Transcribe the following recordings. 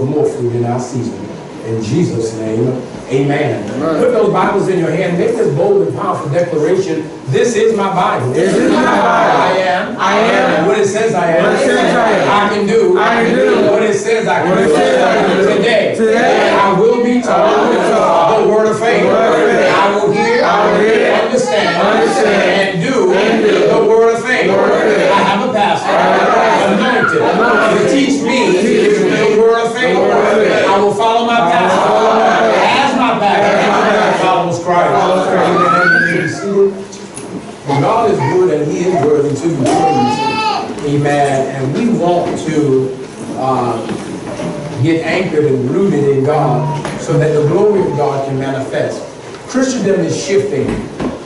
more fruit in our season. In Jesus' name, amen. Put those Bibles in your hand. Make this bold and powerful declaration. This is my Bible. This is my Bible. I am. I am. And what it says I am. What it says I am. I can do. I can do. What it says I can What it do. says I can do. Today, I will be taught the word of faith. I will hear, understand, and do the word of faith. I have a pastor anointed to teach me the word of faith. I will follow my pastor as my pastor follows Christ. God is good and He is worthy to be praised. Amen. And we want to get anchored and rooted in God so that the glory of God can manifest. Christendom is shifting.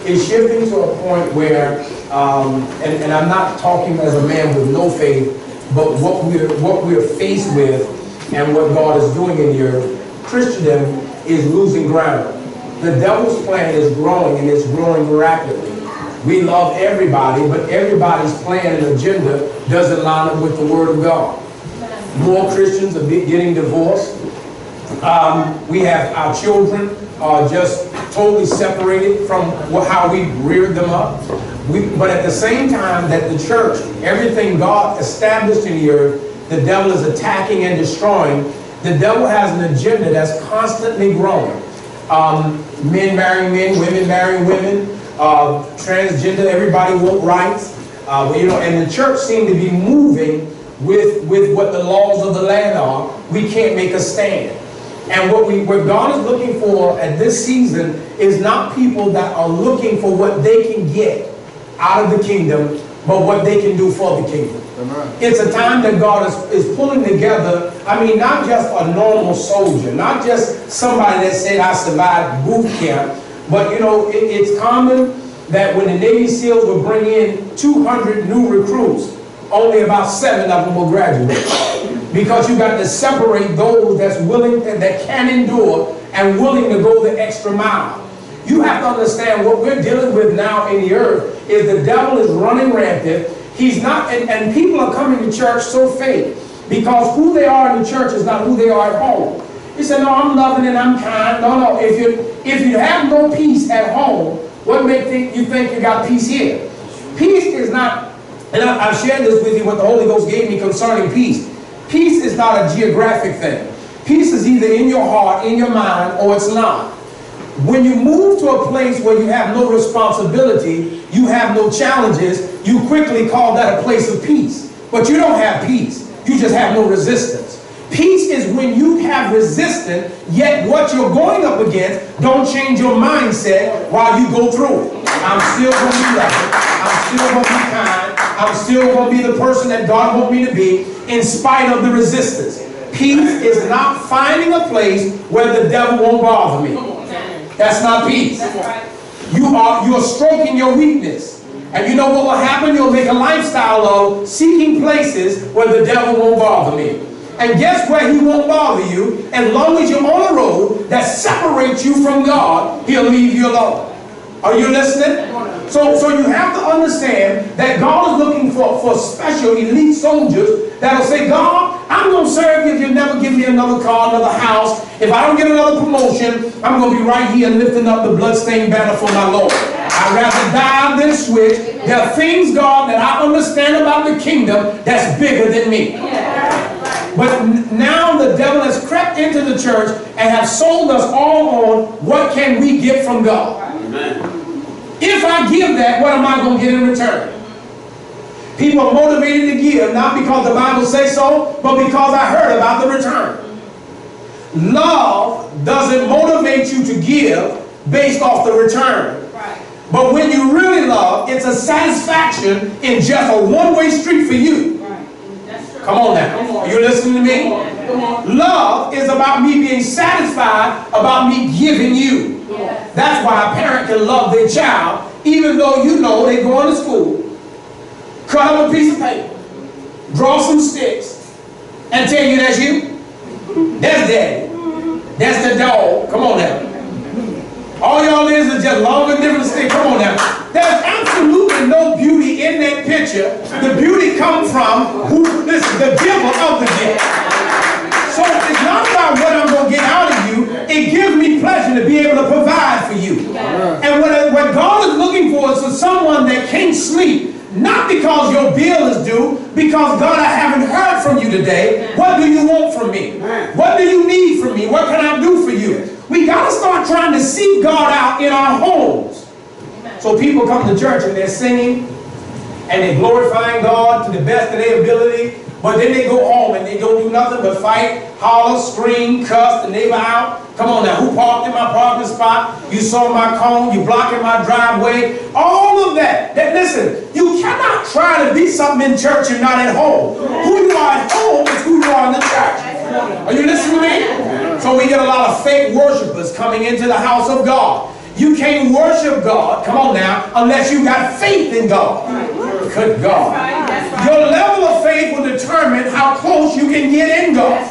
It's shifting to a point where, and I'm not talking as a man with no faith, but what we're faced with and what God is doing in the earth, Christendom is losing ground. The devil's plan is growing, and it's growing rapidly. We love everybody, but everybody's plan and agenda doesn't line up with the Word of God. More Christians are getting divorced. We have our children just totally separated from how we reared them up. But at the same time that the church, everything God established in the earth, the devil is attacking and destroying. The devil has an agenda that's constantly growing. Men marrying men, women marrying women, transgender, everybody want rights. And the church seemed to be moving with what the laws of the land are. We can't make a stand. And what God is looking for at this season is not people that are looking for what they can get out of the kingdom, but what they can do for the kingdom. It's a time that God is pulling together, not just a normal soldier, not just somebody that said, I survived boot camp, but it's common that when the Navy SEALs would bring in 200 new recruits, only about 7 of them will graduate. Because you got to separate those that's willing, that can endure, and willing to go the extra mile. You have to understand what we're dealing with now in the earth is the devil is running rampant. He's not, and people are coming to church so fake because who they are in the church is not who they are at home. You say, no, I'm loving and I'm kind. No. If you have no peace at home, what makes you think you got peace here? Peace is not, and I've shared this with you, what the Holy Ghost gave me concerning peace. Peace is not a geographic thing. Peace is either in your heart, in your mind, or it's not. When you move to a place where you have no responsibility, you have no challenges, you quickly call that a place of peace. But you don't have peace. You just have no resistance. Peace is when you have resistance, yet what you're going up against don't change your mindset while you go through it. I'm still going to be loving. I'm still going to be kind. I'm still going to be the person that God wants me to be in spite of the resistance. Peace is not finding a place where the devil won't bother me. That's not peace. You're stroking your weakness. And you know what will happen? You'll make a lifestyle of seeking places where the devil won't bother me. And guess where he won't bother you? As long as you're on a road that separates you from God, he'll leave you alone. Are you listening? So you have to understand that God is looking for special elite soldiers that'll say, God, I'm going to serve you if you never give me another car, another house. If I don't get another promotion, I'm going to be right here lifting up the bloodstained banner for my Lord. I'd rather die than switch. There are things, God, that I understand about the kingdom that's bigger than me. But now the devil has crept into the church and have sold us all on what can we get from God. Amen. If I give that, what am I going to get in return? People are motivated to give, not because the Bible says so, but because I heard about the return. Love doesn't motivate you to give based off the return. Right. But when you really love, it's a satisfaction in just a one-way street for you. Right. That's true. Come on now. Are you listening to me? Love is about me being satisfied about me giving you. Yes. That's why a parent can love their child, even though you know they're going to school, cut up a piece of paper, draw some sticks, and tell you that's you. That's daddy. That's the dog. Come on now. All y'all is just long and different sticks. Come on now. There's absolutely no beauty in that picture. The beauty comes from the giver of the gift. So it's not can't sleep, not because your bill is due, because God, I haven't heard from you today. What do you want from me? What do you need from me? What can I do for you? We got to start trying to seek God out in our homes. So people come to church and they're singing and they're glorifying God to the best of their ability, but then they go home and they don't do nothing but fight, holler, scream, cuss the neighbor out. Come on now, who parked in my parking spot? You saw my cone, you blocking my driveway. All of that. Listen, you cannot try to be something in church and not at home. Who you are at home is who you are in the church. Are you listening to me? So we get a lot of fake worshipers coming into the house of God. You can't worship God, come on now, unless you got faith in God. Good God. Your level of faith will determine how close you can get in God.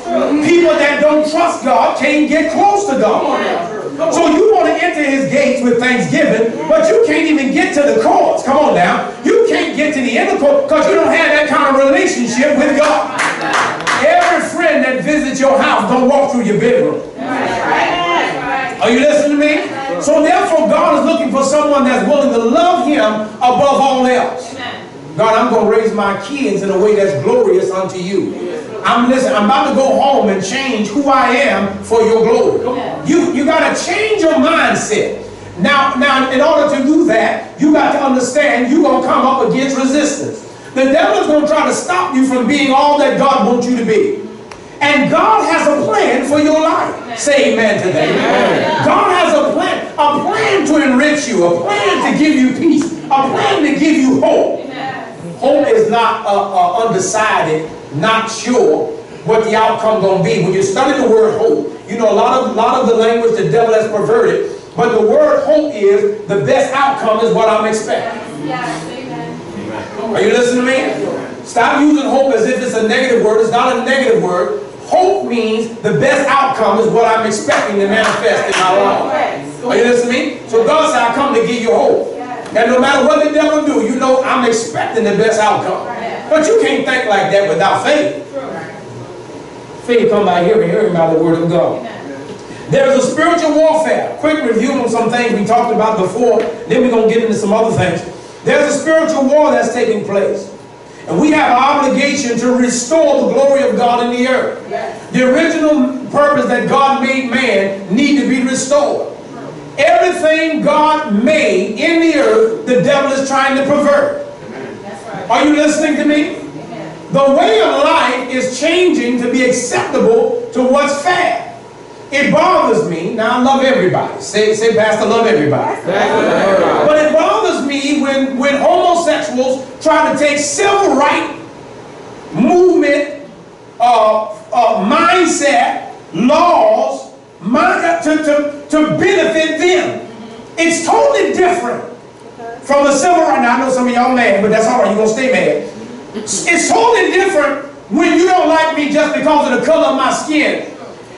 People that don't trust God can't get close to God. So you want to enter his gates with thanksgiving, but you can't even get to the courts. Come on now. You can't get to the inner court because you don't have that kind of relationship with God. Every friend that visits your house don't walk through your bedroom. Are you listening to me? So therefore, God is looking for someone that's willing to love him above all else. God, I'm going to raise my kids in a way that's glorious unto you. I'm about to go home and change who I am for your glory. You got to change your mindset. Now, in order to do that, you got to understand you're going to come up against resistance. The devil is going to try to stop you from being all that God wants you to be. And God has a plan for your life. Say amen to that. God has a plan to enrich you, a plan to give you peace, a plan to give you hope. Hope is not undecided, not sure what the outcome going to be. When you study the word hope, you know a lot of the language the devil has perverted, but the word hope is the best outcome is what I'm expecting. Are you listening to me? Stop using hope as if it's a negative word. It's not a negative word. Hope means the best outcome is what I'm expecting to manifest in my life. Are you listening to me? So God said, I come to give you hope. And no matter what the devil do, you know I'm expecting the best outcome. But you can't think like that without faith. Faith comes by hearing by the word of God. There's a spiritual warfare. Quick review on some things we talked about before. Then we're going to get into some other things. There's a spiritual war that's taking place. And we have an obligation to restore the glory of God in the earth. The original purpose that God made man need to be restored. Everything God made in the earth, the devil is trying to pervert. Are you listening to me? The way of life is changing to be acceptable to what's fair. It bothers me. Now I love everybody. Say Pastor, love everybody. But it bothers me when homosexuals try to take civil right movement, mindset, laws, to benefit them. It's totally different from a civil right. Now I know some of y'all mad, but that's all right. You're gonna stay mad. It's totally different when you don't like me just because of the color of my skin,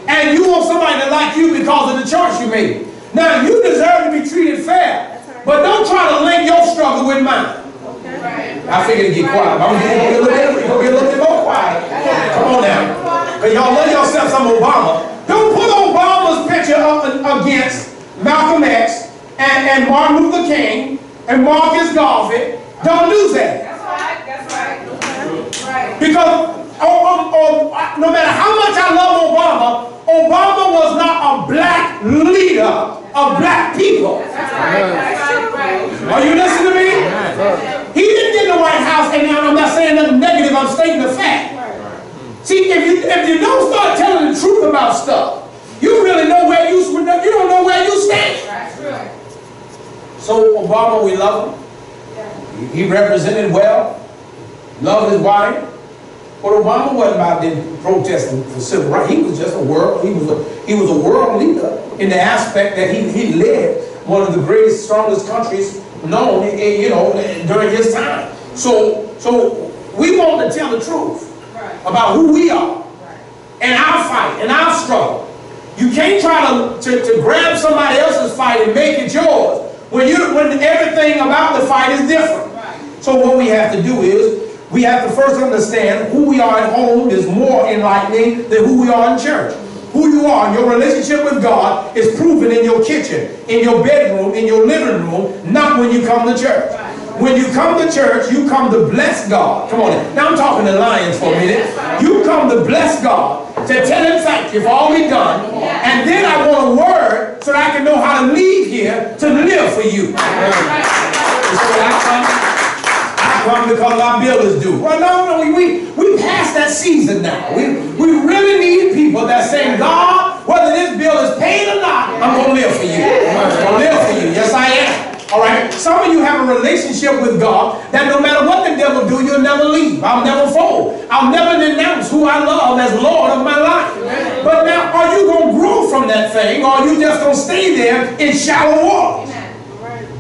and you want somebody to like you because of the choice you made. Now, you deserve to be treated fair, but don't try to link your struggle with mine. I figured to get quiet. I'm going to be a little bit more quiet. Come on now. Because y'all love yourself some Obama. Don't put Obama's picture up against Malcolm X and Martin Luther King and Marcus Garvey. Don't do that. That's right. Because no matter how much I love Obama, Obama was not a black leader of black people. Are you listening to me? He didn't get in the White House, and I'm not saying nothing negative, I'm stating the fact. See, if you don't start telling the truth about stuff, you really know where you don't know where you stand. So Obama, we love him. He represented well, loved his wife. But Obama wasn't about protesting for civil rights. He was just a world. He was a world leader in the aspect that he led one of the greatest, strongest countries known, during his time. So we want to tell the truth about who we are and our fight and our struggle. You can't try to grab somebody else's fight and make it yours when everything about the fight is different. So what we have to do is, we have to first understand who we are at home is more enlightening than who we are in church. Who you are, your relationship with God is proven in your kitchen, in your bedroom, in your living room, not when you come to church. When you come to church, you come to bless God. Come on. Now I'm talking to lions for a minute. You come to bless God, to tell him thank you for all he's done. And then I want a word so that I can know how to leave here to live for you. I come because our bill is due. Well, no, we passed that season now. We really need people that say, God, whether this bill is paid or not, I'm going to live for you. I'm going to live for you. Yes, I am. All right. Some of you have a relationship with God that no matter what the devil do, you'll never leave. I'll never fold. I'll never denounce who I love as Lord of my life. But now, are you going to grow from that thing, or are you just going to stay there in shallow waters?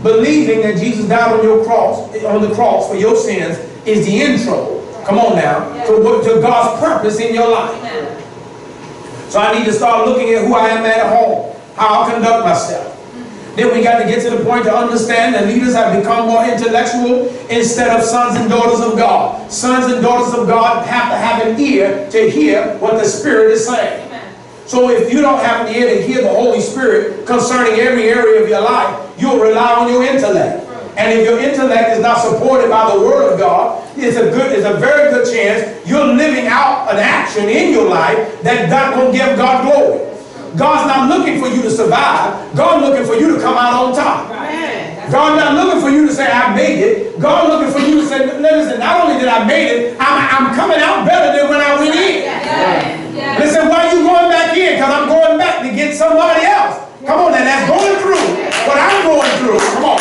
Believing that Jesus died on the cross for your sins is the intro. Come on now, to God's purpose in your life. So I need to start looking at who I am at home, how I conduct myself. Then we got to get to the point to understand that leaders have become more intellectual instead of sons and daughters of God. Sons and daughters of God have to have an ear to hear what the Spirit is saying. So if you don't have an ear to hear the Holy Spirit concerning every area of your life, you'll rely on your intellect. And if your intellect is not supported by the Word of God, it's a very good chance you're living out an action in your life that not going to give God glory. God's not looking for you to survive. God's looking for you to come out on top. God's not looking for you to say, I made it. God's looking for you to say, listen, not only did I make it, I'm coming out better than when I went in. Listen, why are you going back in? Because I'm going back to get somebody else. Come on, now, that's going through what I'm going through. Come on.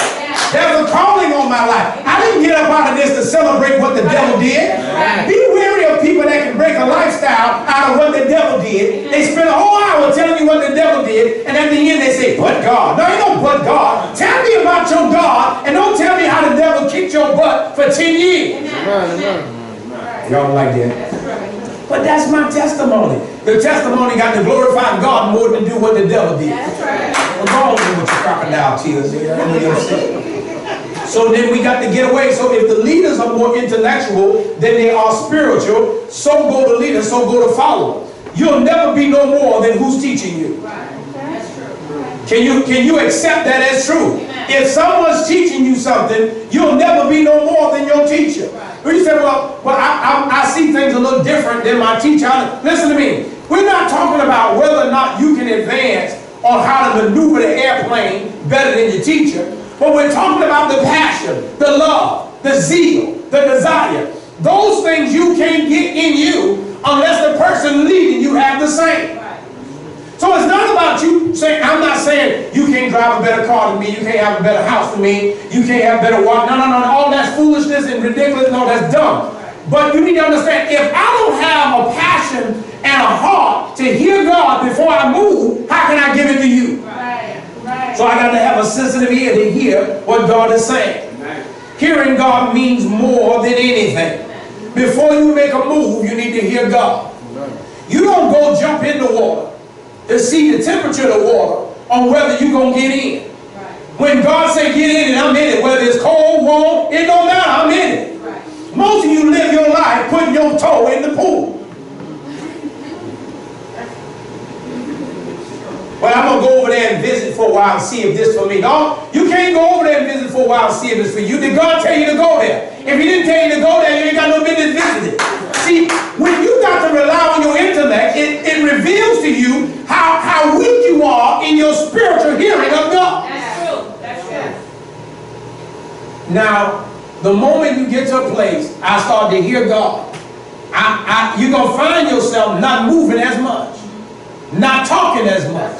There's a calling on my life. I didn't get up out of this to celebrate what the devil did. Be wary of people that can break a lifestyle out of what the devil did. They spend a whole hour telling you what the devil did, and at the end they say, but God. No, you don't but God. Tell me about your God, and don't tell me how the devil kicked your butt for 10 years. Y'all don't like that? But that's my testimony. The testimony got to glorify God more than do what the devil did. That's right. What's wrong with your crocodile tears? So then we got to get away. So if the leaders are more intellectual than they are spiritual, so go the leaders, so go the followers. You'll never be no more than who's teaching you. That's true. Can you accept that as true? If someone's teaching you something, you'll never be no more than your teacher. You say, well, I see things a little different than my teacher. Listen to me. We're not talking about whether or not you can advance on how to maneuver the airplane better than your teacher. But we're talking about the passion, the love, the zeal, the desire. Those things you can't get in you unless the person leading you have the same. So it's not about you saying, I'm not saying you can't drive a better car than me, you can't have a better house than me, you can't have better water. No, all that's foolishness and ridiculous, no, that's dumb. But you need to understand, if I don't have a passion and a heart to hear God before I move, how can I give it to you? So I got to have a sensitive ear to hear what God is saying. Hearing God means more than anything. Before you make a move, you need to hear God. You don't go jump in the water to see the temperature of the water on whether you're going to get in. When God say get in it, I'm in it. Whether it's cold, warm, it don't matter, I'm in it. Most of you live your life putting your toe in the pool. Well, I'm going to go over there and visit for a while and see if this is for me. No, you can't go over there and visit for a while and see if it's for you. Did God tell you to go there? If he didn't tell you to go there, you ain't got no business visiting. See, when you got to rely on your intellect, it reveals to you how weak you are in your spiritual hearing of God. That's true. That's true. Now, the moment you get to a place, I start to hear God, you're going to find yourself not moving as much. Not talking as much.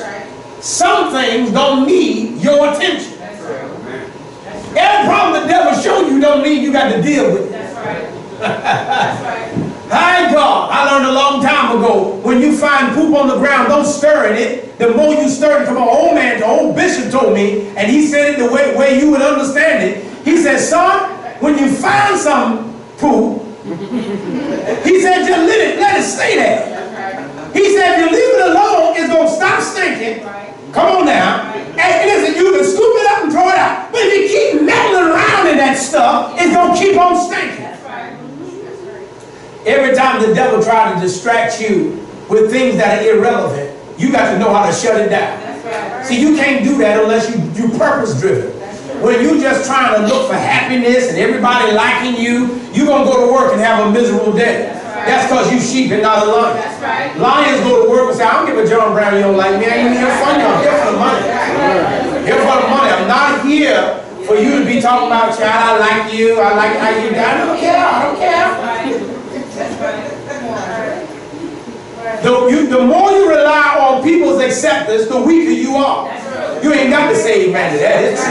Some things don't need your attention. Every problem the devil showed you don't mean you got to deal with it. That's right. Hi God, I learned a long time ago, when you find poop on the ground, don't stir in it. The more you stir it, come on, old man, the old bishop told me, and he said it the way you would understand it. He said, son, when you find some poop, he said, just let it stay there. He said, if you leave it alone, it's going to stop stinking. Come on now. And listen, you can scoop it up and throw it out. But if you keep meddling around in that stuff, it's going to keep on stinking. Every time the devil tries to distract you with things that are irrelevant, you got to know how to shut it down. See, you can't do that unless you're purpose driven. When you just trying to look for happiness and everybody liking you, you're going to go to work and have a miserable day. That's because you sheep and not a lion. That's right. Lions go to work and say, I don't give a John Brown you don't like me. I ain't even here for you. I'm here for the money. Here for the money. I'm not here for you to be talking about, child, I like you. I like how you do. I don't care. I don't care. The more you rely on people's acceptance, the weaker you are. You ain't got to say amen to that. It's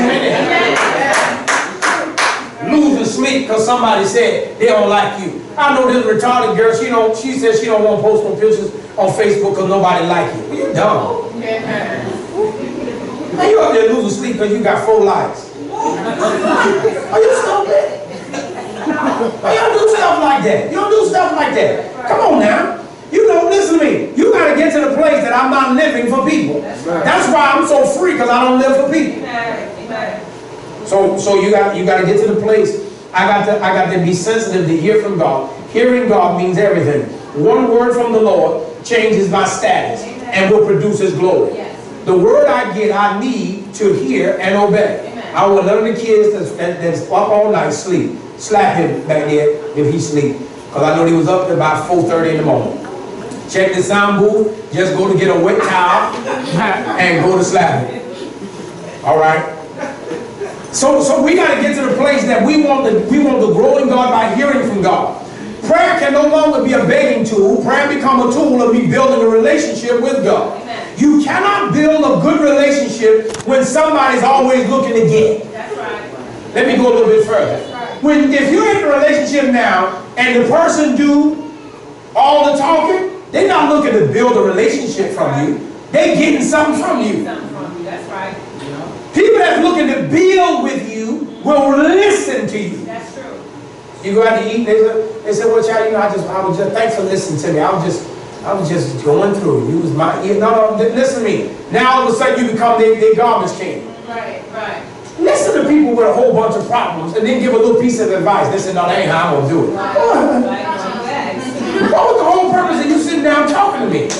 true. Losing sleep because somebody said they don't like you. I know this retarded girl, she said she don't want to post no pictures on Facebook because nobody like you. Well, you dumb. Now you up there losing sleep because you got 4 likes. Are you stupid? Why you don't do stuff like that? You don't do stuff like that. Come on now. You know, listen to me. You got to get to the place that I'm not living for people. That's why I'm so free, because I don't live for people. So you got to get to the place. I got to be sensitive to hear from God. Hearing God means everything. One word from the Lord changes my status and will produce His glory. The word I get, I need to hear and obey. I will none of the kids that's up all night sleep. Slap him back there if he sleep, because I know he was up about 4:30 in the morning. Check the sound booth. Just go to get a wet towel and go to slap him. All right. So we got to get to the place that we want to grow in God by hearing from God. Prayer can no longer be a begging tool. Prayer become a tool of me building a relationship with God. Amen. You cannot build a good relationship when somebody's always looking to get. That's right. Let me go a little bit further. Right. If you're in a relationship now and the person do all the talking, they're not looking to build a relationship from you. They're getting something from you. That's right. People that's looking to build with you will listen to you. That's true. You go out to eat, they said, well, child, I was just, thanks for listening to me. I was just going through. You was my, no, listen to me. Now all of a sudden you become their garbage can. Right. Listen to people with a whole bunch of problems and then give a little piece of advice. They say, no, that ain't how I'm going to do it. What was the whole purpose of you sitting down talking to me?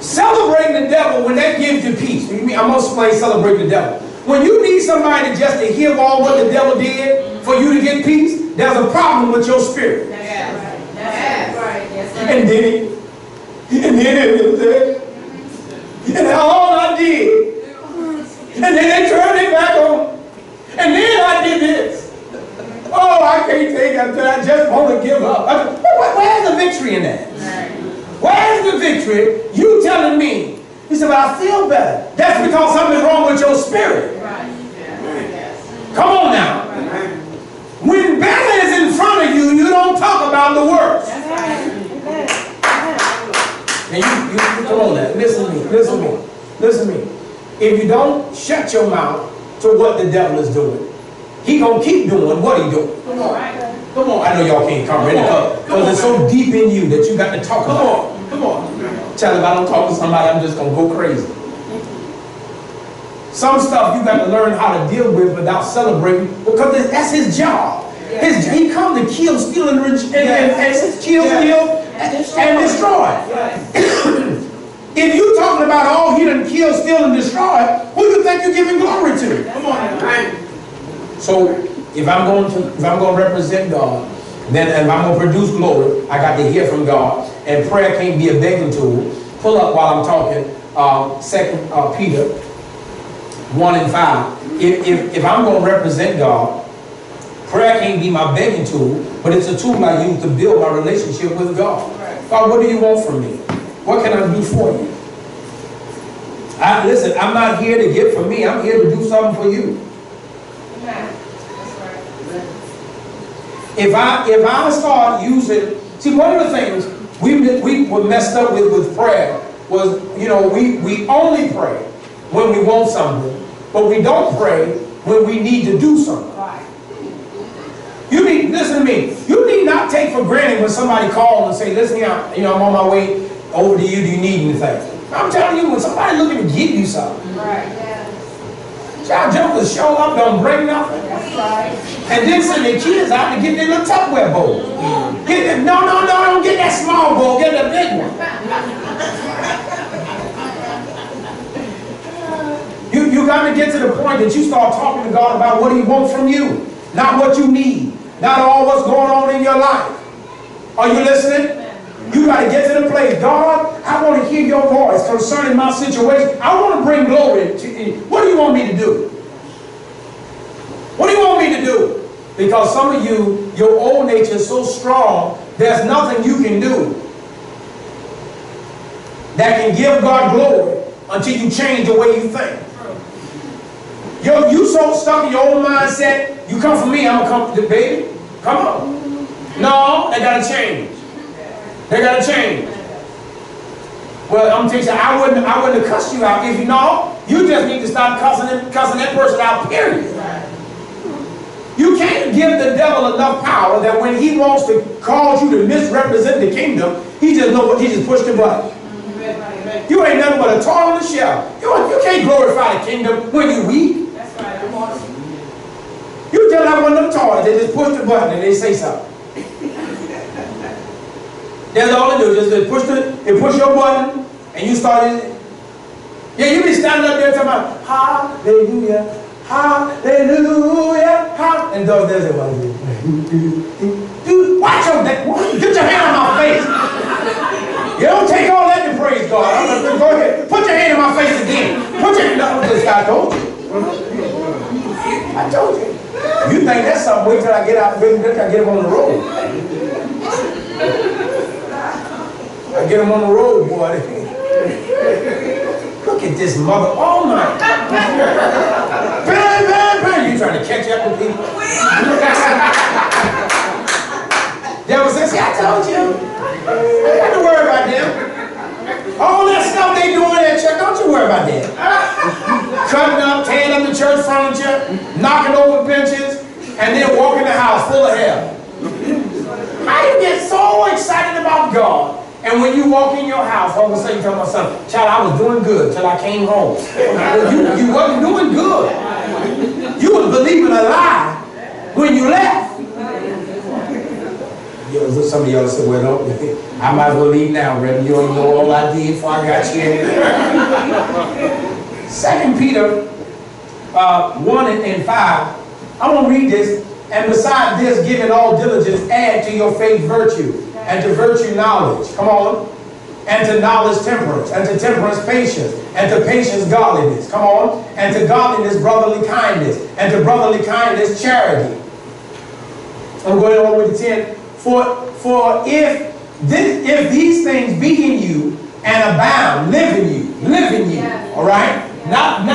Celebrating the devil when that gives you peace. I'm going to explain celebrate the devil. When you need somebody just to hear all what the devil did for you to get peace, there's a problem with your spirit. That's right. And then and all I did, and then they turned it back on, and then I did this. Oh, I can't take it. I just want to give up. Where's the victory in that? Where's the victory? You telling me. He said, well, I feel better. That's because something's wrong with your spirit. Come on now. When battle is in front of you, you don't talk about the worst. Now you come on now. Listen to me. If you don't shut your mouth to what the devil is doing, he gonna keep doing what he doing. Come on. I know y'all can't comprehend it because it's so deep in you that you got to talk about it. Come on. Tell if I don't talk to somebody, I'm just gonna go crazy. Some stuff you got to learn how to deal with without celebrating, because that's his job. He come to kill, steal, and destroy. If you talking about all he done kill, steal, and destroy, who do you think you're giving glory to? Come on. So if I'm going to represent God, then if I'm going to produce glory, I got to hear from God. And prayer can't be a begging tool. Pull up while I'm talking 2 Peter 1:5. If I'm going to represent God, prayer can't be my begging tool, but it's a tool I use to build my relationship with God. God, what do you want from me? What can I do for you? Listen, I'm not here to get for me. I'm here to do something for you. If I start using, see, one of the things we were messed up with prayer was, we only pray when we want something, but we don't pray when we need to do something. Listen to me, you need not take for granted when somebody calls and say, listen, I'm on my way over to you, do you need anything? I'm telling you, when somebody looking to give you something, y'all jokers show up, don't bring nothing. And then send their kids out to get their little Tupperware bowl. No, don't get that small bowl, get the big one. You got to to get to the point that you start talking to God about what he wants from you, not what you need, not all what's going on in your life. Are you listening? You got to get to the place, God, I want to hear your voice concerning my situation. I want to bring glory to you. What do you want me to do? What do you want me to do? Because some of you, your old nature is so strong, there's nothing you can do that can give God glory until you change the way you think. You so stuck in your own mindset, you come for me, I'm going to come, baby. Come on. No, they got to change. They got to change. Well, I'm telling you, I wouldn't have cussed you out if you know. You just need to stop cussing that person out, period. You can't give the devil enough power that when he wants to cause you to misrepresent the kingdom, he just pushed the button. You ain't nothing but a toy on the shelf. You can't glorify the kingdom when you weak. That's right. You just like one of them toys. They just push the button and they say something. That's all they do. Just they push your button and you start. Yeah, you be standing up there talking about hallelujah, hallelujah, hallelujah, and those there's one. Dude, watch your neck. Get your hand on my face. You don't take all that to praise God. I'm gonna go ahead. Put your hand in my face again. Put your no, this guy told you. I told you. You think that's something? Wait till I get out. Wait till I get him on the road. I get him on the road, boy. Look at this mother. Oh my. Bang, bang, bang. You trying to catch up with people? Devil says, see, I told you. I got to worry about them. All that stuff they doing at church, don't you worry about that. Cutting up, tearing up the church furniture, knocking over benches, and then walking the house full of hell. How you get so excited about God, and when you walk in your house, all of a sudden you tell my son, child, I was doing good till I came home. You wasn't doing good. You was believing a lie when you left. Some of y'all said, well, don't, I might as well leave now, Reverend. You don't know all I did before I got here. 2 Peter 1 and 5. I want to read this. And besides this, giving all diligence, add to your faith virtue, and to virtue knowledge. Come on. And to knowledge temperance, and to temperance patience, and to patience godliness. Come on. And to godliness brotherly kindness, and to brotherly kindness charity. I'm going all the way to 10. For if these things be in you and abound, live in you, all right?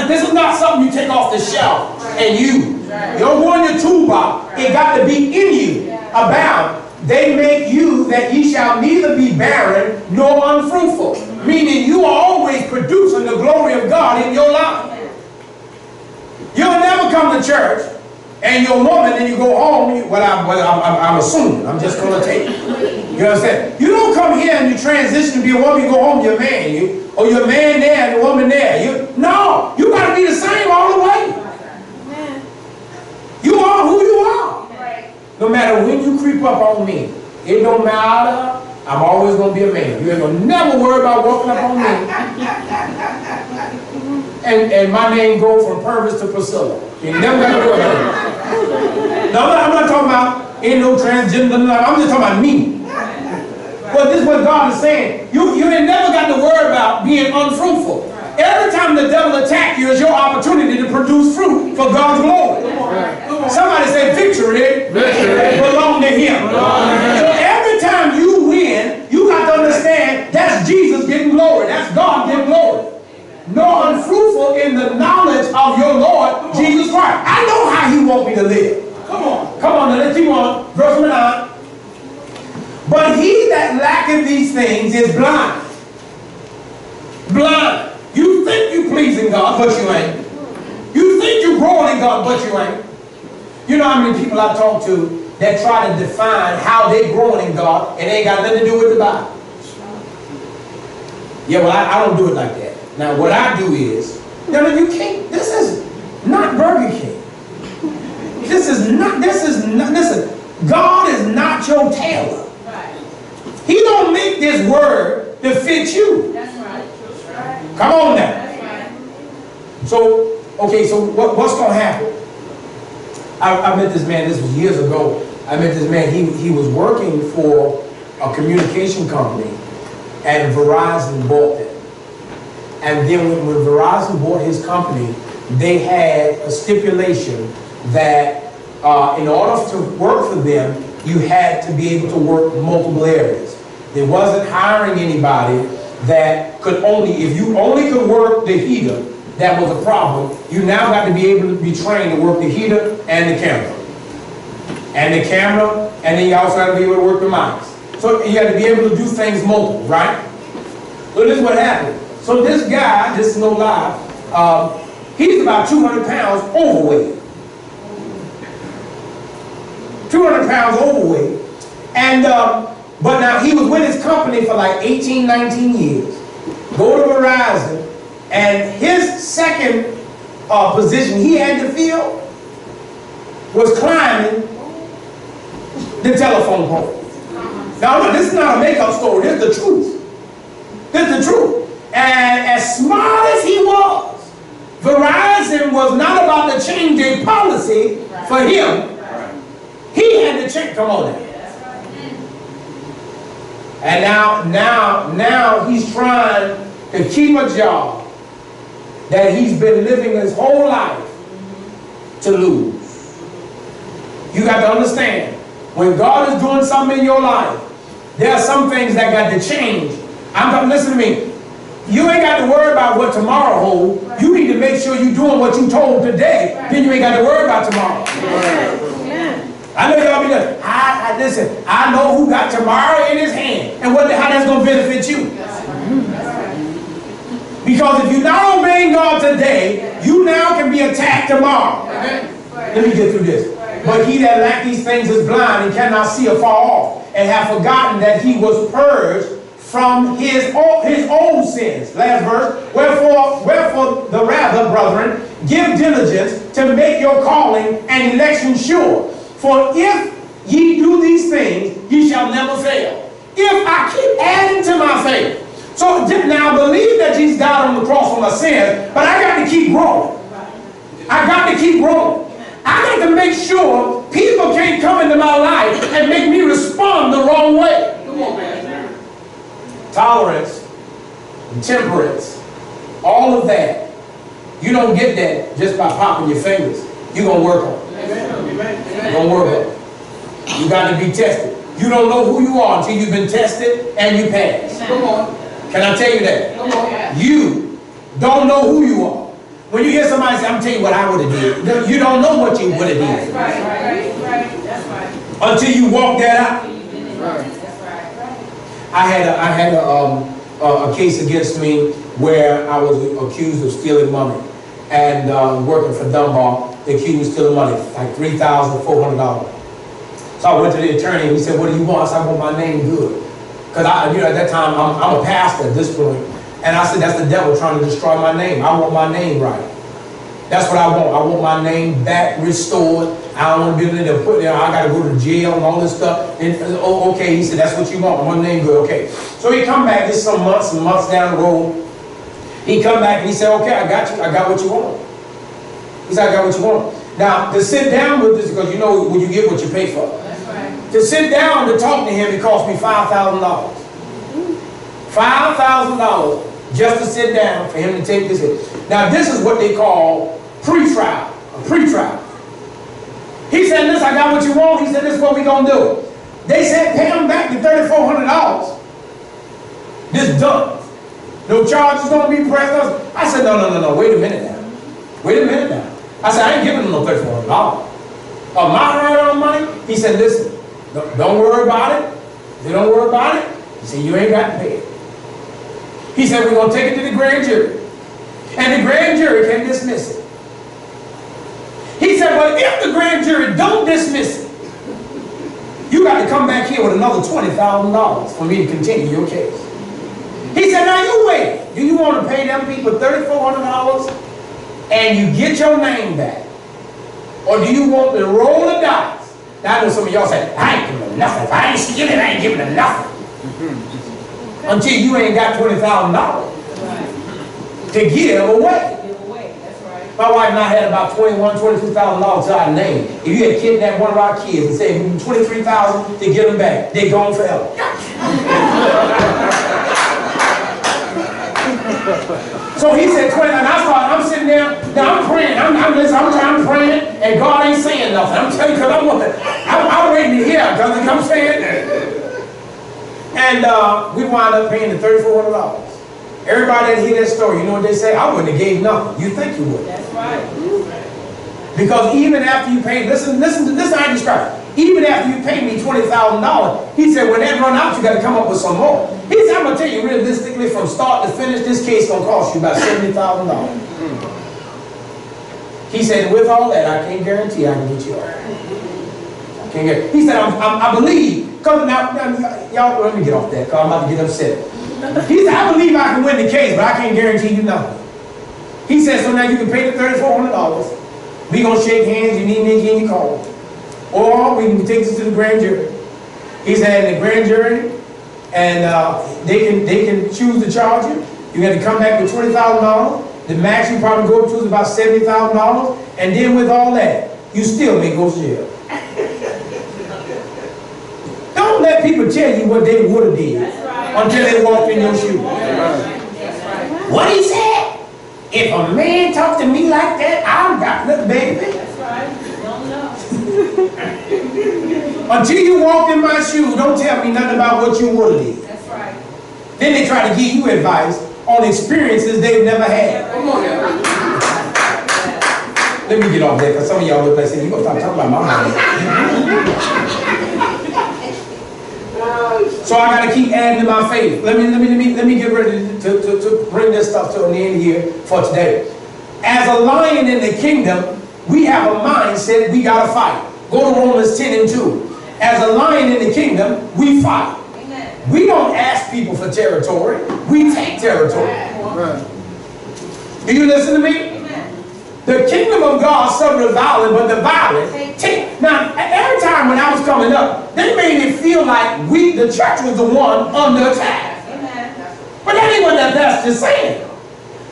This is not something you take off the shelf and use. You don't go in your toolbox. It got to be in you, abound. They make you that ye shall neither be barren nor unfruitful. Meaning you are always producing the glory of God in your life. You'll never come to church and you're a woman and you go home, I'm assuming, I'm just going to take it. You understand? You don't come here and you transition to be a woman, you go home, you're a man. Or you're a man there and a woman there. No, you got to be the same all the way. You are who you are. No matter when you creep up on me, it don't matter. I'm always going to be a man. You ain't going to never worry about walking up on me. And my name goes from Purvis to Priscilla. You never got to worry about it. No, I'm not talking about ain't no transgender. I'm just talking about me. But this is what God is saying. You ain't never got to worry about being unfruitful. Every time the devil attacks you is your opportunity to produce fruit for God's glory. Somebody say victory belongs to him. So every time you win, you got to understand that's Jesus getting glory. That's God getting glory. Nor unfruitful in the knowledge of your Lord Jesus Christ. I know how he wants me to live. Come on, let's keep on. Verse 9. But he that lacketh these things is blind. Blind. You think you pleasing God, but you ain't. You think you growing in God, but you ain't. You know how many people I talk to that try to define how they growing in God and it ain't got nothing to do with the Bible. Yeah, well, I don't do it like that. Now, what I do is, you can't, this is not Burger King. Listen, God is not your tailor. He don't make this word to fit you. That's right. Come on now. So, Okay, so what's going to happen? I met this man, this was years ago. I met this man, he was working for a communication company, and Verizon bought it. And then when Verizon bought his company, they had a stipulation that in order to work for them, you had to be able to work multiple areas. They wasn't hiring anybody that could only, if you only could work the heater, that was a problem. You now got to be able to be trained to work the heater and the camera. And the camera, and then you also got to be able to work the mics. So you got to be able to do things multiple, right? So this is what happened. So this guy, this is no lie, he's about 200 pounds overweight. 200 pounds overweight. And, but now he was with his company for like 18, 19 years. Go to Verizon, and his second position he had to fill was climbing the telephone pole. Now look, this is not a make-up story, this is the truth. This is the truth. And as smart as he was, Verizon was not about to change their policy for him. He had to change, come on now. And now he's trying to keep a job that he's been living his whole life to lose. You got to understand, when God is doing something in your life, there are some things that got to change. Listen to me. You ain't got to worry about what tomorrow holds. You need to make sure you're doing what you told today. Then you ain't got to worry about tomorrow. I know y'all be like, listen, I know who got tomorrow in his hand and how that's going to benefit you. Because if you're not obeying God today, you now can be attacked tomorrow. Let me get through this. But he that lack these things is blind and cannot see afar off, and have forgotten that he was purged from his old sins. Last verse. Wherefore the rather, brethren, give diligence to make your calling and election sure. For if ye do these things, ye shall never fail. If I keep adding to my faith. So now believe that Jesus died on the cross for my sins, but I got to keep growing. I got to keep growing. I got to make sure people can't come into my life and make me respond the wrong way. Come on, man. Tolerance, temperance, all of that. You don't get that just by popping your fingers. You're going to work on it. You're going to work on it. You got to be tested. You don't know who you are until you've been tested and you pass. Come on. Can I tell you that? Come on. You don't know who you are. When you hear somebody say, I'm telling you what I would have did, you don't know what you would have did. Right. That's right. Until you walk that out. That's right. I had a case against me where I was accused of stealing money. And working for Dunbar, they accused me of stealing money, like $3,400. So I went to the attorney and he said, what do you want? I said, I want my name good. Because at that time, I'm a pastor at this point. And I said, that's the devil trying to destroy my name. I want my name right. That's what I want. I want my name back, restored. I don't want to be able to put there, I got to go to jail and all this stuff. And, oh, okay, he said, that's what you want. My name good, okay. So he come back, this some months down the road. He come back and he said, okay, I got you. I got what you want. He said, I got what you want. Now, to sit down with this, because you know when you get what you pay for. That's right. To sit down to talk to him, it cost me $5,000. $5,000 just to sit down for him to take this in. Now, this is what they call pre-trial. A pre-trial. He said, listen, I got what you want. He said, this is what we're going to do. They said, pay him back the $3,400. This done. No charges going to be pressed. I said, no. Wait a minute now. Wait a minute now. I said, I ain't giving him no $3,400. My hard-earned money? He said, listen, don't worry about it. If you don't worry about it, he said, you ain't got to pay it. He said, we're going to take it to the grand jury. And the grand jury can dismiss it. He said, but if the grand jury don't dismiss it, you got to come back here with another $20,000 for me to continue your case. He said, now you wait. Do you want to pay them people $3,400 and you get your name back? Or do you want to roll the dice? Now I know some of y'all say, I ain't giving them nothing. If I ain't stealing, I ain't giving them nothing. Until you ain't got $20,000 to give away. That's right. My wife and I had about $22,000 to our name. If you had kidnapped one of our kids and said $23,000 to get them back, they're gone forever. So he said 20, and I'm sitting there, now I'm praying, I'm praying, and God ain't saying nothing. I'm telling you, because I'm waiting to hear, because I'm saying that. And we wound up paying the $3,400. Everybody that hear that story, you know what they say? I wouldn't have gave nothing. You think you would. That's right. Because even after you pay, listen how I describe it. Even after you pay me $20,000, he said, when that run out, you got to come up with some more. He said, I'm going to tell you realistically, from start to finish, this case going to cost you about $70,000. He said, with all that, I can't guarantee I can get you all. I can't guarantee. He said, I believe, because now y'all, let me get off that, because I'm about to get upset. He said, I believe I can win the case, but I can't guarantee you nothing. He said, so now you can pay the $3,400. We going to shake hands, you need me again, you call. Or we can take this to the grand jury. He said, in the grand jury, and they can choose to charge you. You got to come back with $20,000. The max you probably go up to is about $70,000. And then with all that, you still may go to jail. Don't let people tell you what they would have did until they walked in your shoes. What he said? If a man talk to me like that, I've got nothing, baby. That's right. Don't know. Until you walked in my shoes, don't tell me nothing about what you would have did. That's right. Then they try to give you advice on experiences they've never had. Come on now. Let me get off there, because some of y'all look like saying, you're going to stop talking about my money. So I got to keep adding to my faith. Let me get ready to bring this stuff to an end here for today. As a lion in the kingdom, we have a mindset we got to fight. Go to Romans 10:2. As a lion in the kingdom, we fight. Amen. We don't ask people for territory. We take territory. Do you listen to me? Amen. The kingdom of God suffered violence, but the violent take. Now, every time when I was coming up, they made it feel like the church was the one under attack. Amen. But that ain't what that pastor's saying.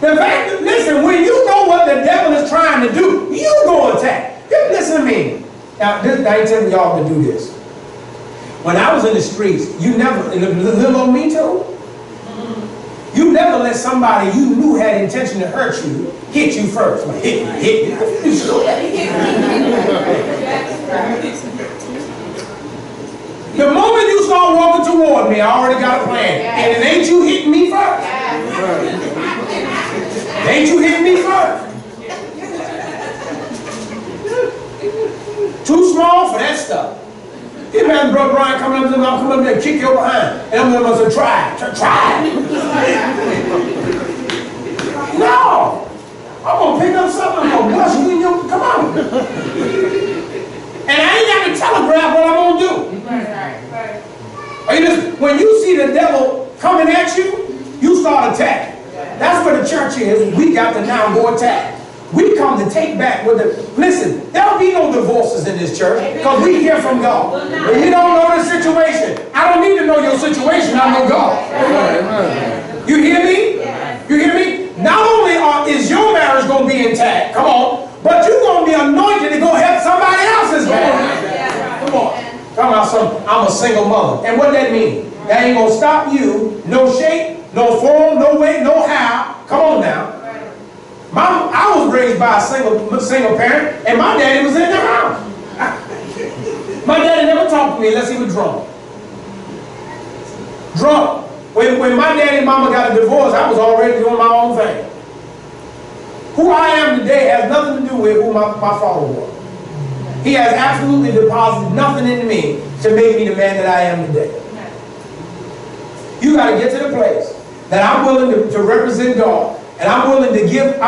The fact that, listen, when you know what the devil is trying to do, you go attack. Just listen to me. Now, I ain't telling y'all to do this. When I was in the streets, you never, and little old me too, you never let somebody you knew had intention to hurt you hit you first. Like, hit me. The moment you start walking toward me, I already got a plan. And it ain't you hitting me first. Ain't you hitting me first. Too small for that stuff. You imagine Brother Brian coming up to me, I'm coming up there and kick your behind. And I'm going to say, try. No! I'm going to pick up something, I'm going to bust you in your, come on. And I ain't got to telegraph what I'm going to do. Are you listening? When you see the devil coming at you, you start attacking. That's where the church is. We got to now go attack. We come to take back what the... Listen, there'll be no divorces in this church because we hear from God. When you don't know the situation, I don't need to know your situation, I know God. You hear me? You hear me? Not only is your marriage going to be intact, come on, but you're going to be anointed to go help somebody else's marriage. Come on. I'm a single mother. And what that mean? That ain't going to stop you. No shape, no form, no way, no how. Come on now. I was raised by a single parent, and my daddy was in the house. My daddy never talked to me unless he was drunk. Drunk. When my daddy and mama got a divorce, I was already doing my own thing. Who I am today has nothing to do with who my father was. He has absolutely deposited nothing into me to make me the man that I am today. You got to get to the place that I'm willing to represent God. And I'm willing to give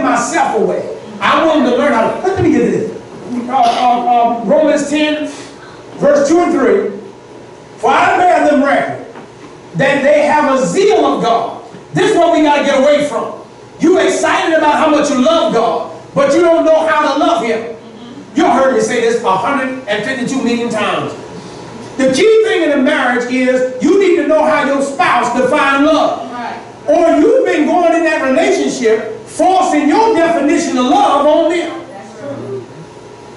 myself away. I'm willing to learn how to, let me get to this. Romans 10, verse 2 and 3. For I bear them record that they have a zeal of God. This is what we got to get away from. You excited about how much you love God, but you don't know how to love Him. You heard me say this 152 million times. The key thing in a marriage is you need to know how your spouse defines love. Or you've been going in that relationship forcing your definition of love on them. That's true.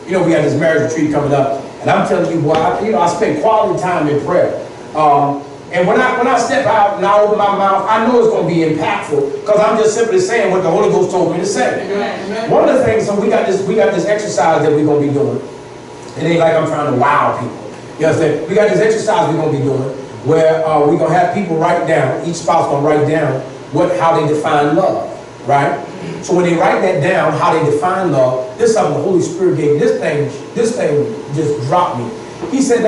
You know, we got this marriage retreat coming up, and I'm telling you, boy, I spend quality time in prayer. And when I step out and I open my mouth, I know it's going to be impactful because I'm just simply saying what the Holy Ghost told me to say. Amen. One of the things, so we got this exercise that we're going to be doing. It ain't like I'm trying to wow people. You understand? We got this exercise we're going to be doing where we're going to have people write down, each spouse going to write down how they define love, right? So when they write that down, how they define love, this is something the Holy Spirit gave me. This thing just dropped me. He said,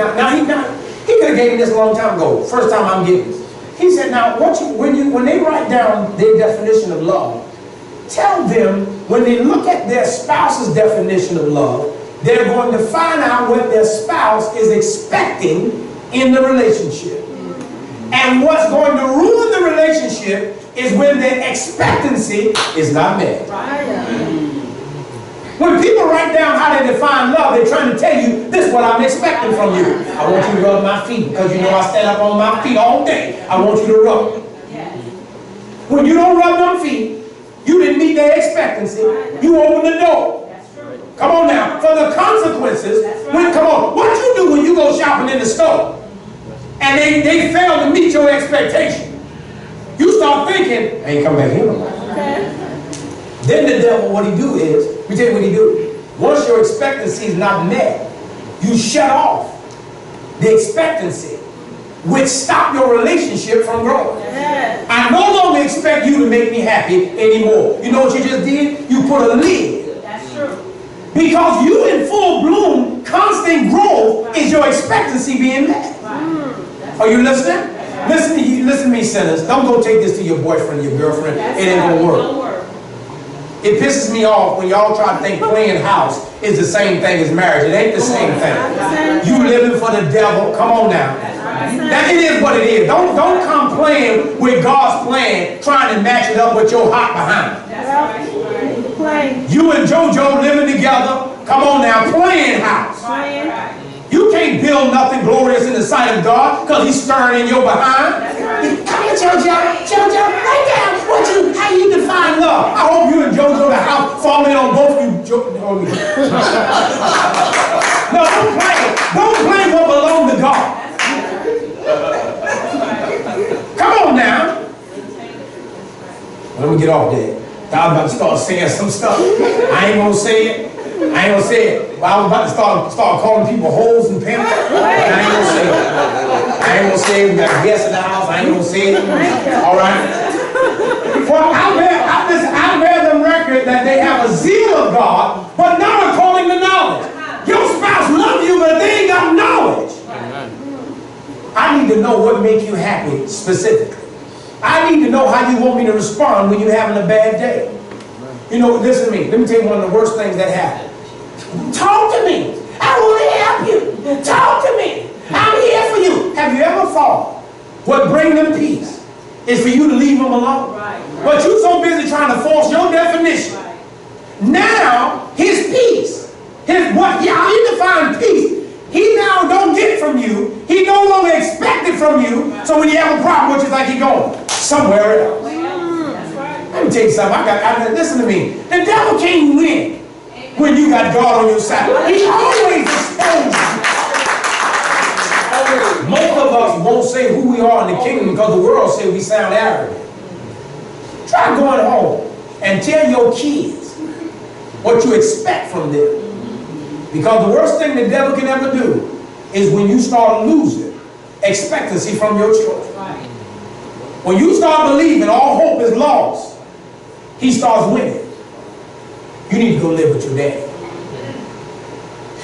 he could have gave me this a long time ago. First time I'm getting this. He said, now, when they write down their definition of love, tell them when they look at their spouse's definition of love, they're going to find out what their spouse is expecting in the relationship. And what's going to ruin the relationship is when their expectancy is not met. When people write down how they define love, they're trying to tell you, this is what I'm expecting from you. I want you to rub my feet because you know I stand up on my feet all day. I want you to rub them. When you don't rub them feet, you didn't meet their expectancy. You open the door. Come on now. For the consequences, come on. What you do when you go shopping in the store and they fail to meet your expectation? You start thinking, I ain't come back here no more. Then the devil, what he do is, let me tell you what he do. Once your expectancy is not met, you shut off the expectancy, which stop your relationship from growing. I no longer expect you to make me happy anymore. You know what you just did? You put a lid. That's true. Because you in full bloom, constant growth is your expectancy being met. Are you listening? Listen to me, sinners. Don't go take this to your boyfriend, your girlfriend. It ain't gonna work. It pisses me off when y'all try to think playing house is the same thing as marriage. It ain't the same thing. You living for the devil. Come on now. That it is what it is. Don't come playing with God's plan, trying to match it up with your hot behind. You and JoJo living together. Come on now, playing house. You can't build nothing glorious in the sight of God because he's stirring in your behind. Come here, JoJo, right down. How you define love? I hope you and JoJo the house fall in on both you. No, don't play. Don't play what belongs to God. Come on now. Let me get off there. I was about to start saying some stuff. I ain't gonna say it. I ain't gonna say it. But I was about to start calling people hoes and pimps. I ain't gonna say it. I ain't gonna say it. We got guests in the house. I ain't gonna say it. All right. Well, I bear the record that they have a zeal of God, but not according to knowledge. Your spouse loves you, but they ain't got knowledge. I need to know what makes you happy specifically. I need to know how you want me to respond when you're having a bad day. You know, listen to me. Let me tell you one of the worst things that happen. Talk to me. I want to help you. Talk to me. I'm here for you. Have you ever thought what brings them peace is for you to leave them alone? But you're so busy trying to force your definition. Now, his peace, how you define peace, he now don't get from you. He no longer expect it from you. So when you have a problem, what you think he going? Somewhere else. Let me tell you something. Listen to me. The devil can't win when you got God on your side. He always exposes you. Most of us won't say who we are in the kingdom because the world says we sound arrogant. Try going home and tell your kids what you expect from them. Because the worst thing the devil can ever do is when you start losing expectancy from your children. When you start believing all hope is lost, he starts winning. You need to go live with your daddy.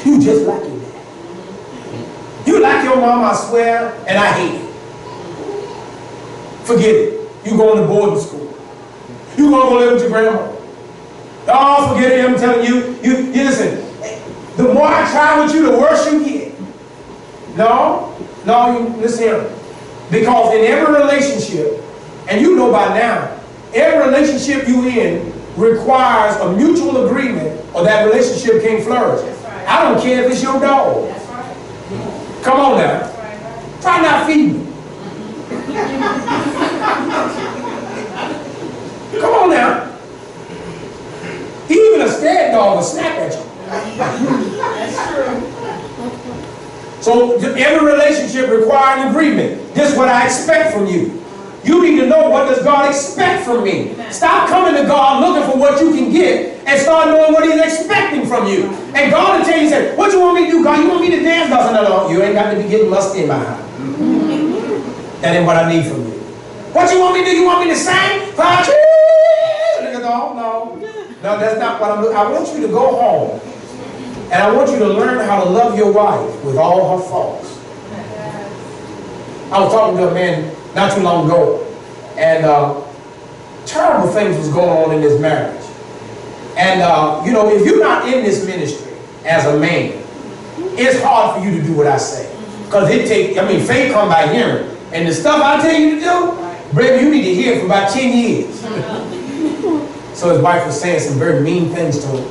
You just like your daddy. You like your mom, I swear, and I hate it. Forget it. You going to boarding school. You going to go live with your grandma. Oh, forget it. I'm telling you. You listen. The more I try with you, the worse you get. No, listen here. Because in every relationship, and you know by now, every relationship you in requires a mutual agreement or that relationship can't flourish. Right. I don't care if it's your dog. That's right. Come on now. Right. Try not feeding me. Come on now. will snap at you. That's true. So every relationship requires an agreement. This is what I expect from you. You need to know, what does God expect from me? Stop coming to God looking for what you can get and start knowing what He's expecting from you. And God will tell you, say, what you want me to do, God? You want me to dance? God said, no, you ain't got to be getting musty in my house. That ain't what I need from you. What you want me to do? You want me to sing? No, that's not what I'm doing. I want you to go home and I want you to learn how to love your wife with all her faults. I was talking to a man not too long ago, and terrible things was going on in this marriage. And you know, if you're not in this ministry as a man, it's hard for you to do what I say. Because it takes, I mean, faith comes by hearing. And the stuff I tell you to do, baby, you need to hear it for about 10 years. So his wife was saying some very mean things to him,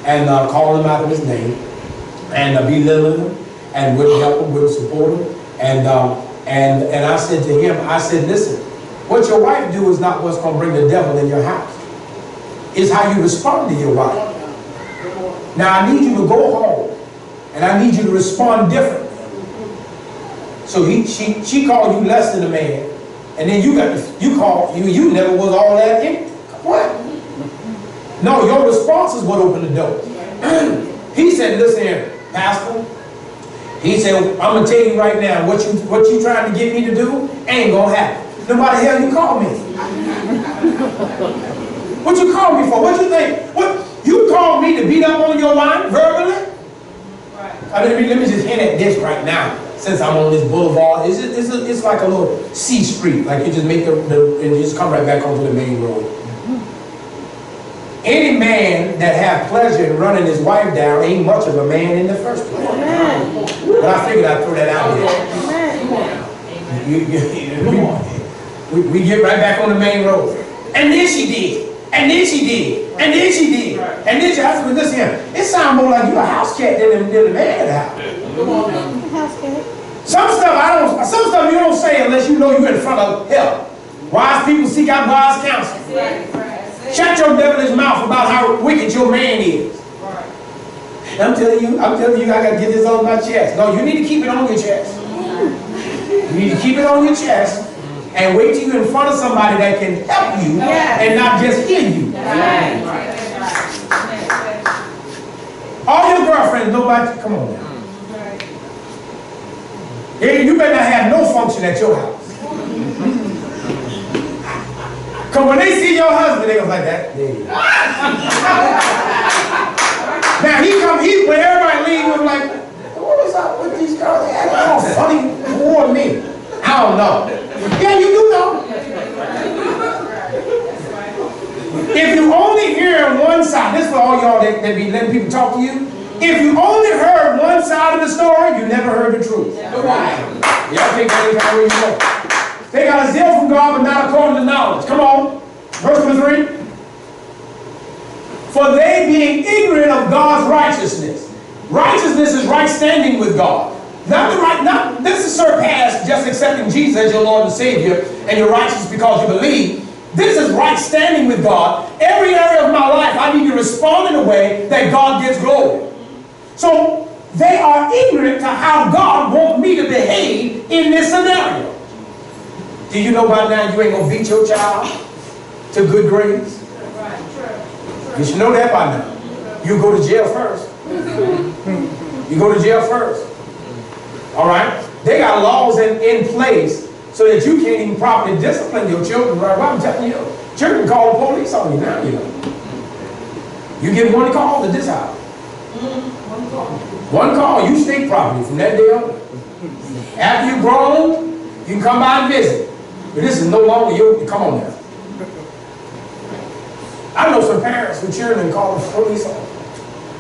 and calling him out of his name, and belittling him, and wouldn't help him, wouldn't support him. And I said to him, I said, listen, what your wife do is not what's going to bring the devil in your house. It's how you respond to your wife. Now I need you to go home, and I need you to respond differently. So she called you less than a man, and then you never was all that in. What? No, your response is what opened the door. He said, listen here, Pastor. He said, I'm gonna tell you right now, what you trying to get me to do ain't gonna happen. No matter the hell you call me. What you call me for? What you think? What you called me to beat up on your line verbally? Right. Let me just hint at this right now. Since I'm on this boulevard, it's like a little C street. Like you just make and you just come right back onto the main road. Any man that have pleasure in running his wife down ain't much of a man in the first place. Amen. But I figured I'd throw that out there. We get right back on the main road. And then she did. And then she did. And then she did. And then she asked me, listen here, it sounds more like you a house cat than a man at the house. House cat. Some stuff you don't say unless you know you're in front of help. Wise people seek out wise counsel. Shut your devilish mouth about how wicked your man is. I'm telling you, I gotta get this on my chest. No, you need to keep it on your chest. You need to keep it on your chest and wait till you're in front of somebody that can help you and not just hear you. All your girlfriends, nobody, come on now. You better not have no function at your house. Because when they see your husband, they go like that. Now when everybody leaves, I'm like, what was up with these girls? They acting all funny toward me. I don't know. Yeah, you do know. If you only hear one side, this is for all y'all that be letting people talk to you. If you only heard one side of the story, you never heard the truth. Y'all think that ain't where you go. They got a zeal from God, but not according to knowledge. Come on. Verse number 3. For they being ignorant of God's righteousness. Righteousness is right standing with God. Not this is surpassed just accepting Jesus as your Lord and Savior, and you're righteous because you believe. This is right standing with God. Every area of my life, I need to respond in a way that God gets glory. So they are ignorant to how God wants me to behave in this scenario. Do you know by now you ain't gonna beat your child to good grades? You should know that by now. You go to jail first. You go to jail first. All right? They got laws in place so that you can't even properly discipline your children. Right? Well, I'm telling you, children call the police on you now. You know. You get one call to this house. One call, you state property from that day on. After you're grown, you can come by and visit. But this is no longer your, come on now. I know some parents with children call the police on them.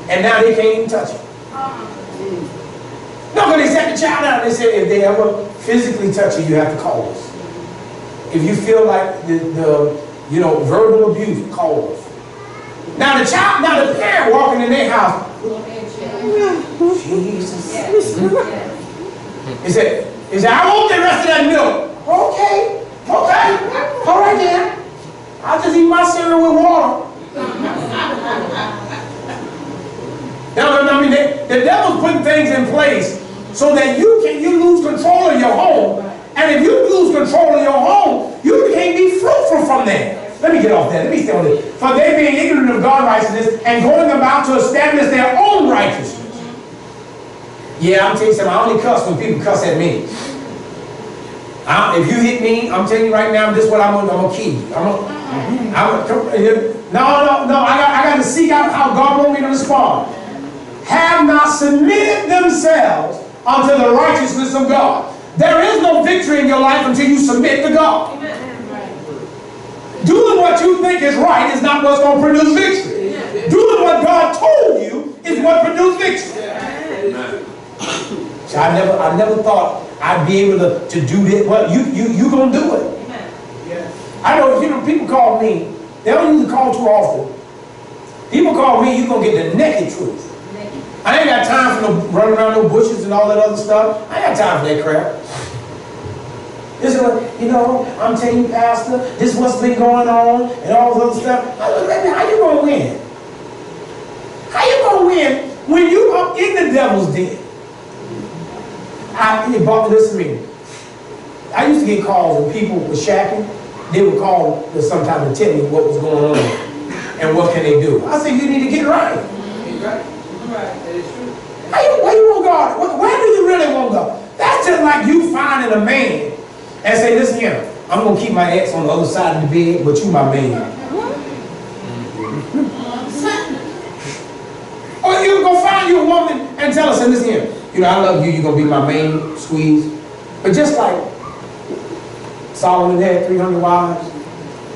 And now they can't even touch it. No, because they sat the child down and they said if they ever physically touch you, you have to call us. If you feel like the verbal abuse, call us. Now the parent walking in their house, Jesus. He said, I want the rest of that milk. Okay. All right then. I'll just eat my cereal with water. Now, I mean, the devil's putting things in place so that you lose control of your home. And if you lose control of your home, you can't be fruitful from there. Let me get off that. Let me stay on this. For they being ignorant of God's righteousness and going about to establish their own righteousness. Yeah, I'm telling you something. I only cuss when people cuss at me. If you hit me, I'm telling you right now, this is what I'm going to keep. No. I got to seek out how God wants me to respond. Have not submitted themselves unto the righteousness of God. There is no victory in your life until you submit to God. Doing what you think is right is not what's going to produce victory. Doing what God told you is what produces victory. So I never thought I'd be able to do this. Well, you gonna do it. I know, people call me. They don't usually call too often. People call me, you gonna get the naked truth. I ain't got time for no running around no bushes and all that other stuff. I ain't got time for that crap. This is what, I'm telling you, Pastor, this is what's been going on and all this other stuff. How you gonna win? How you gonna win when you are in the devil's den? Listen to me. I used to get calls when people were shacking. They would call sometimes to tell me what was going on and what can they do. I said, you need to get right. Where you want God? Where do you really want God? That's just like you finding a man and say, listen here, I'm going to keep my ex on the other side of the bed, but you my man. Or you go find you a woman and tell her, say, listen here, I love you, you're going to be my main squeeze. But just like Solomon had 300 wives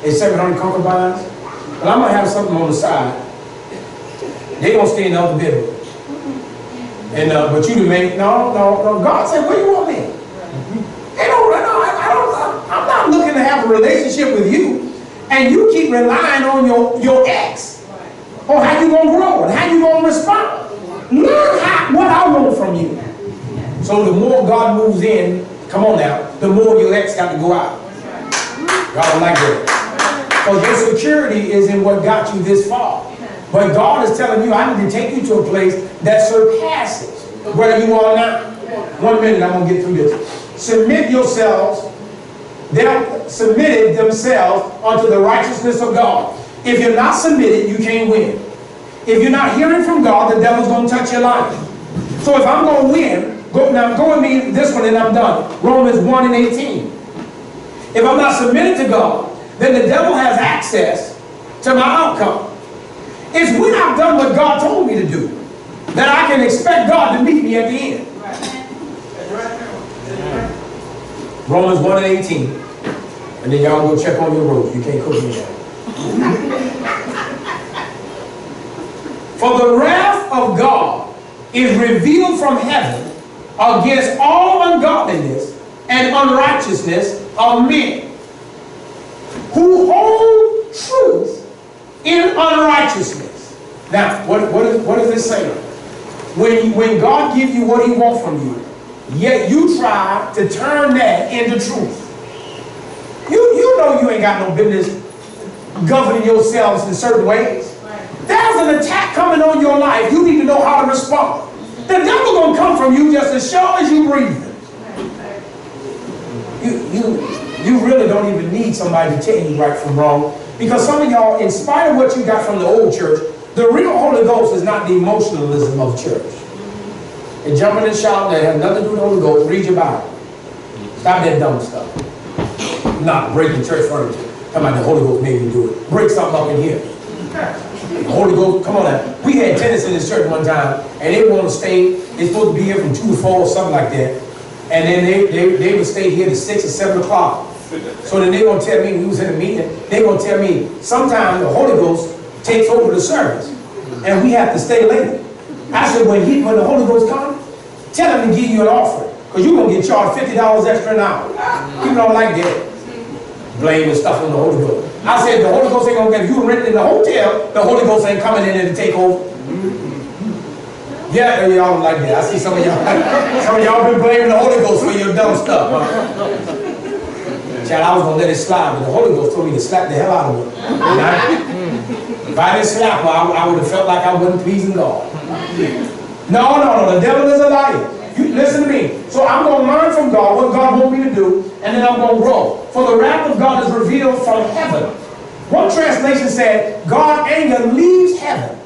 and 700 concubines, but I'm going to have something on the side. They're going to stay in the other bedroom. And, but you the main, no. God said, where you want me? I'm not looking to have a relationship with you. And you keep relying on your ex. Or how you going to grow and how you going to respond. Learn what I want from you. So the more God moves in, come on now, the more your ex got to go out. God don't like that. Because your security is in what got you this far. But God is telling you, I need to take you to a place that surpasses where you are now. 1 minute, I'm going to get through this. Submit yourselves. They submitted themselves unto the righteousness of God. If you're not submitted, you can't win. If you're not hearing from God, the devil's going to touch your life. So if I'm going to win, now go with me this one and I'm done. Romans 1 and 18. If I'm not submitted to God, then the devil has access to my outcome. It's when I've done what God told me to do that I can expect God to meet me at the end. Romans 1 and 18. And then y'all go check on your roads. You can't cook me that. For the wrath of God is revealed from heaven against all ungodliness and unrighteousness of men who hold truth in unrighteousness. Now, what is this saying? When God gives you what he wants from you, yet you try to turn that into truth. You know you ain't got no business governing yourselves in certain ways. There's an attack coming on your life. You need to know how to respond. The devil gonna come from you just as sure as you breathe. You really don't even need somebody to tell you right from wrong, because some of y'all, in spite of what you got from the old church, the real Holy Ghost is not the emotionalism of church. And jumping and shouting that has nothing to do with the Holy Ghost. Read your Bible. Stop that dumb stuff. Not breaking church furniture. Come on, the Holy Ghost made me do it. Break something up in here. The Holy Ghost, come on now. We had tenants in this church one time, and they want to stay. They're supposed to be here from 2 to 4 or something like that. And then they would stay here to 6 or 7 o'clock. So then they gonna tell me, we was in a meeting, they gonna tell me, sometimes the Holy Ghost takes over the service, and we have to stay late. I said, when the Holy Ghost comes, tell him to give you an offering, because you're gonna get charged $50 extra an hour. People don't like that. Blaming stuff on the Holy Ghost. I said, the Holy Ghost ain't gonna get, if you rented in the hotel, the Holy Ghost ain't coming in there to take over. Yeah, y'all don't like that. I see some of y'all been blaming the Holy Ghost for your dumb stuff. Huh? Child, I was gonna let it slide, but the Holy Ghost told me to slap the hell out of it. If I didn't slap her, I would have felt like I wasn't pleasing God. No, the devil is a liar. You listen to me. So I'm going to learn from God what God wants me to do, and then I'm going to grow. For the wrath of God is revealed from heaven. One translation said, God's anger leaves heaven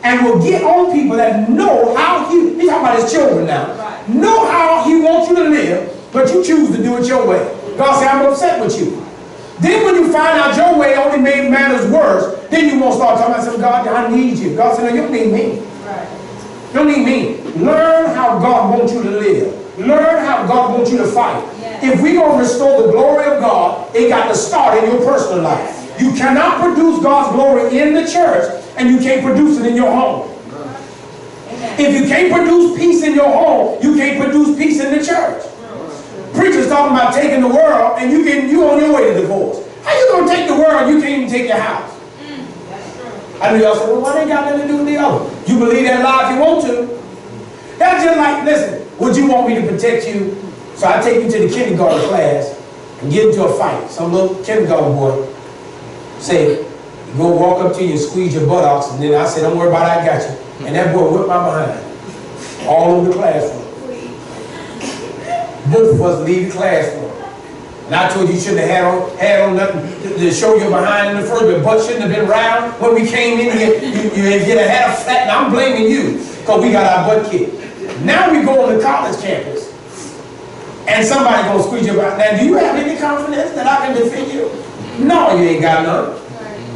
and will get on people that know how he's talking about his children now, know how he wants you to live, but you choose to do it your way. God said, I'm upset with you. Then when you find out your way only made matters worse, then you won't start talking about, God, I need you. God said, no, you don't need me. You don't need me. Learn how God wants you to live. Learn how God wants you to fight. If we're going to restore the glory of God, it got to start in your personal life. You cannot produce God's glory in the church, and you can't produce it in your home. If you can't produce peace in your home, you can't produce peace in the church. Preachers talking about taking the world, and you on your way to divorce. How you going to take the world and you can't even take your house? I know y'all say, well, why ain't got nothing to do with the other? You believe that lie if you want to. That's just like, listen, would you want me to protect you? So I take you to the kindergarten class and get into a fight. Some little kindergarten boy say, go walk up to you and squeeze your buttocks, and then I say, don't worry about it, I got you. And that boy whipped my behind all over the classroom. Both of us leave the classroom. And I told you you shouldn't have had on nothing to show your behind in the first, your butt shouldn't have been round when we came in here. You'd have had a flat, and I'm blaming you because we got our butt kicked. Now we go on the college campus, and somebody gonna squeeze your behind. Now, do you have any confidence that I can defend you? No, you ain't got none.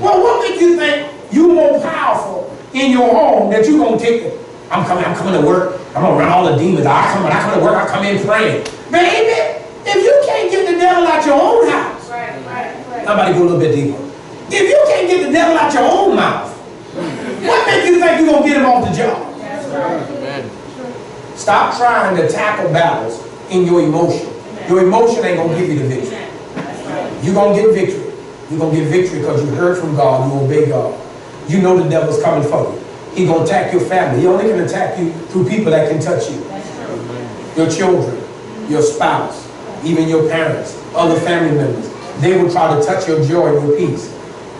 Well, what makes you think you more powerful in your home that you gonna take it? I'm coming to work. I'm gonna run all the demons. I come to work. I come in praying, baby. If you can't get the devil out your own house, somebody go a little bit deeper. If you can't get the devil out your own mouth, what makes you think you're gonna get him off the job? Stop trying to tackle battles in your emotion. Your emotion ain't gonna give you the victory. You're gonna get victory. You're gonna get victory because you heard from God, you obey God. You know the devil's coming for you. He's gonna attack your family. He only can attack you through people that can touch you. Your children, your spouse, even your parents, other family members. They will try to touch your joy and your peace.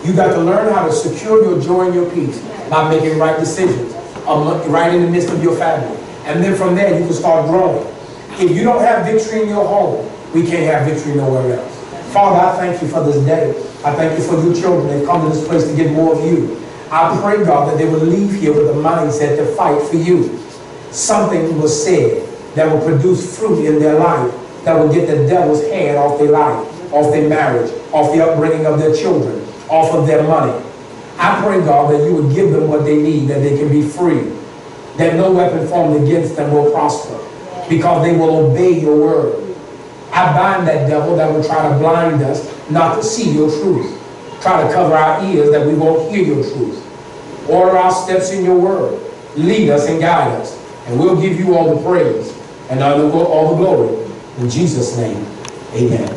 You got to learn how to secure your joy and your peace by making right decisions, right in the midst of your family. And then from there, you can start growing. If you don't have victory in your home, we can't have victory nowhere else. Father, I thank you for this day. I thank you for your children. They've come to this place to get more of you. I pray, God, that they will leave here with a mindset to fight for you. Something was said that will produce fruit in their life, that will get the devil's hand off their life, off their marriage, off the upbringing of their children, off of their money. I pray, God, that you would give them what they need, that they can be free, that no weapon formed against them will prosper, because they will obey your word. I bind that devil that will try to blind us not to see your truth, try to cover our ears that we won't hear your truth. Order our steps in your word. Lead us and guide us, and we'll give you all the praise and all the glory. In Jesus' name, amen.